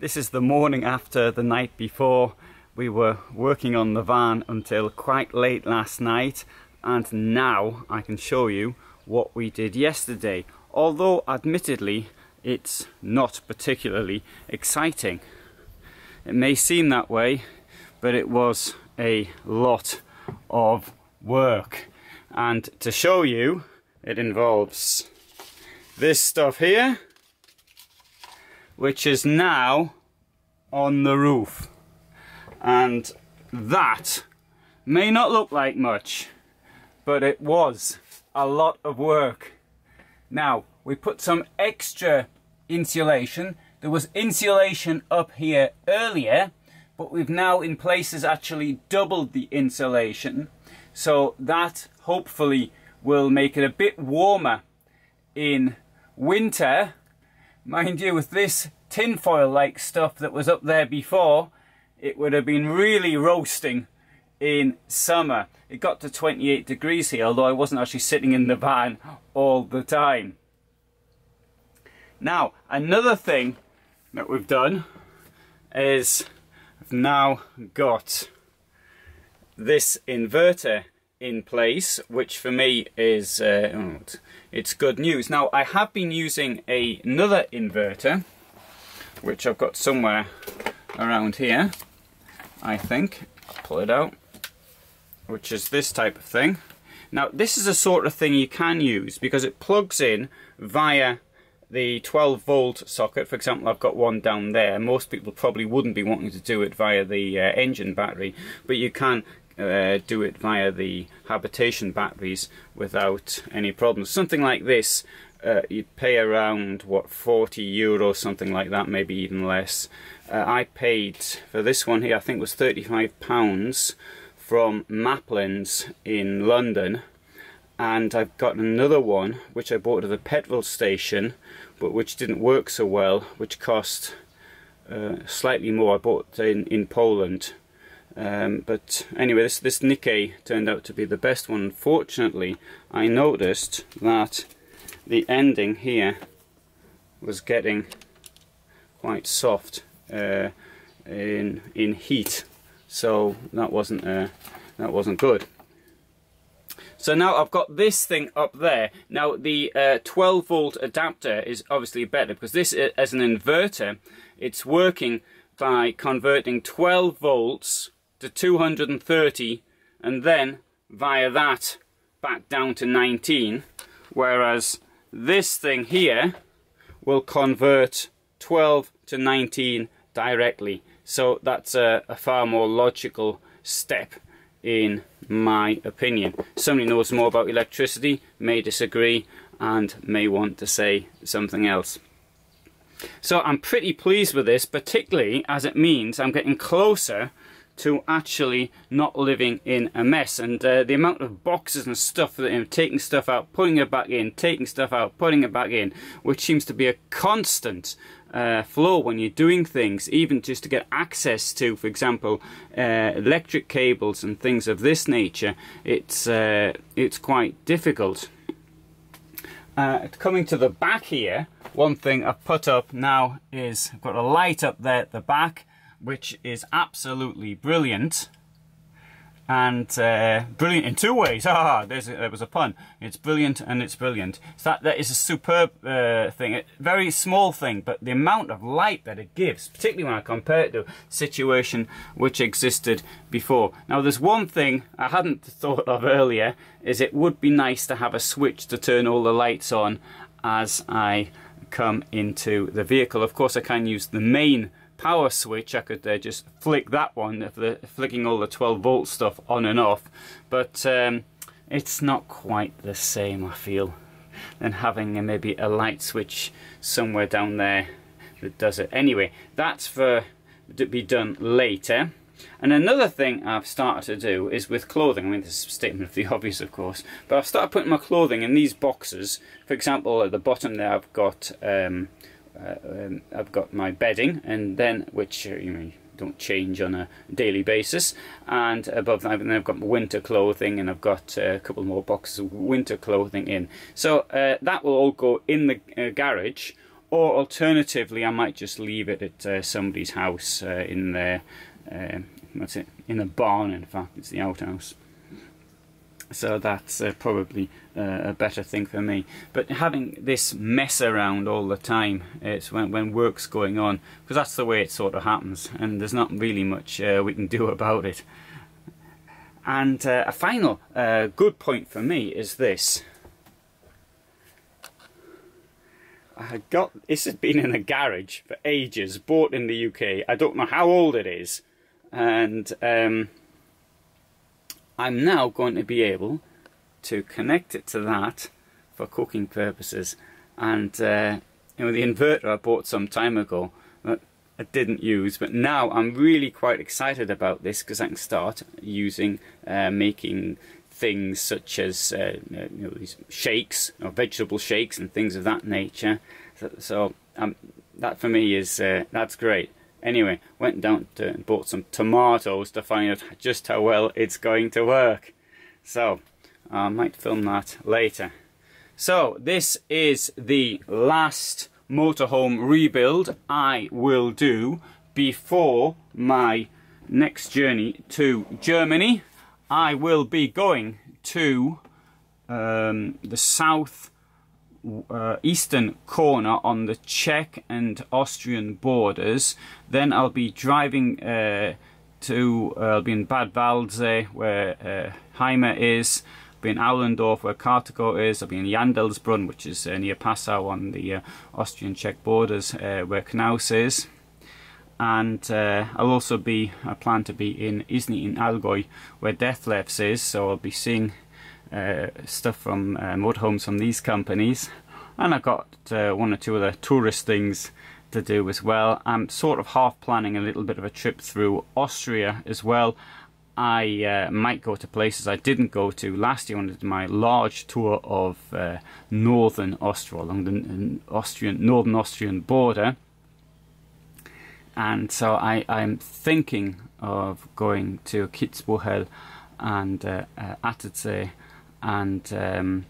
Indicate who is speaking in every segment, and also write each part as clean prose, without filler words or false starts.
Speaker 1: This is the morning after the night before. We were working on the van until quite late last night, and now I can show you what we did yesterday. Although admittedly it's not particularly exciting. It may seem that way, but it was a lot of work. And to show you, it involves this stuff here, which is now on the roof. And that may not look like much, but it was a lot of work. Now, we put some extra insulation. There was insulation up here earlier, but we've now in places actually doubled the insulation. So that hopefully will make it a bit warmer in winter. Mind you, with this tinfoil like stuff that was up there before, it would have been really roasting in summer. It got to 28 degrees here, although I wasn't actually sitting in the van all the time. Now, another thing that we've done is I've now got this inverter in place, which for me is it's good news. Now, I have been using another inverter, which I've got somewhere around here, I think. I'll pull it out, which is this type of thing. Now, this is a sort of thing you can use because it plugs in via the 12-volt socket. For example, I've got one down there. Most people probably wouldn't be wanting to do it via the engine battery, but you can do it via the habitation batteries without any problems. Something like this, you'd pay around, what, €40, something like that, maybe even less. I paid for this one here, I think it was £35 from Maplin's in London. And I've got another one which I bought at the petrol station, but which didn't work so well, which cost slightly more. I bought it in Poland. But anyway, this Nikkei turned out to be the best one. Unfortunately, I noticed that the ending here was getting quite soft in heat, so that wasn't good. So now I've got this thing up there. Now the 12-volt adapter is obviously better because this, as an inverter, it's working by converting 12 volts to 230 and then via that back down to 19, whereas this thing here will convert 12 to 19 directly. So that's a far more logical step in my opinion. Somebody knows more about electricity may disagree and may want to say something else. So I'm pretty pleased with this, particularly as it means I'm getting closer to actually not living in a mess. And the amount of boxes and stuff that I'm taking stuff out, putting it back in, taking stuff out, putting it back in, which seems to be a constant flow when you're doing things, even just to get access to, for example, electric cables and things of this nature. It's quite difficult. Coming to the back here, one thing I've put up now is I've got a light up there at the back, which is absolutely brilliant. And brilliant in two ways. There was a pun. It's brilliant and it's brilliant. So that is a superb thing. A very small thing, but the amount of light that it gives, particularly when I compare it to a situation which existed before. Now, there's one thing I hadn't thought of earlier, is it would be nice to have a switch to turn all the lights on as I come into the vehicle. Of course, I can use the main power switch. I could just flick that one, flicking all the 12-volt stuff on and off, but it's not quite the same, I feel, than having maybe a light switch somewhere down there that does it. Anyway, that's for to be done later. And another thing I've started to do is with clothing. I mean, this is a statement of the obvious, of course, but I've started putting my clothing in these boxes. For example, at the bottom there I've got my bedding, and then which don't change on a daily basis, and above that I've got my winter clothing, and I've got a couple more boxes of winter clothing in. So that will all go in the garage, or alternatively I might just leave it at somebody's house in their what's it, in a barn. In fact, it's the outhouse. So that's probably a better thing for me. But having this mess around all the time, it's when work's going on, because that's the way it sort of happens, and there's not really much we can do about it. And a final good point for me is this. This has been in the garage for ages, bought in the UK. I don't know how old it is, and I'm now going to be able to connect it to that for cooking purposes. And you know, the inverter I bought some time ago that I didn't use, but now I'm really quite excited about this because I can start using making things such as you know, these shakes or vegetable shakes and things of that nature. So that for me is that's great. Anyway, went down and bought some tomatoes to find out just how well it's going to work. So I might film that later. So this is the last motorhome rebuild I will do before my next journey to Germany. I will be going to the south eastern corner on the Czech and Austrian borders. Then I'll be driving I'll be in Bad Waldsee where Heimer is, I'll be in Aulendorf where Karthago is, I'll be in Jandelsbrunn, which is near Passau on the Austrian-Czech borders where Knaus is. And I'll also I plan to be in Isny in Allgäu where Deathlefs is, so I'll be seeing stuff from motorhomes from these companies, and I've got one or two other tourist things to do as well. I'm sort of half planning a little bit of a trip through Austria as well. I might go to places I didn't go to last year when I did my large tour of northern Austria along the northern Austrian border. And so I'm thinking of going to Kitzbühel and Attersee and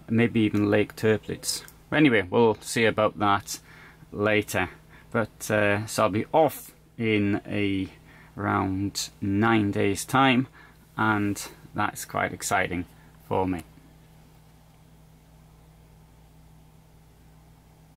Speaker 1: maybe even Lake Töplitz. Anyway, we'll see about that later. But so I'll be off in around 9 days time, and that's quite exciting for me.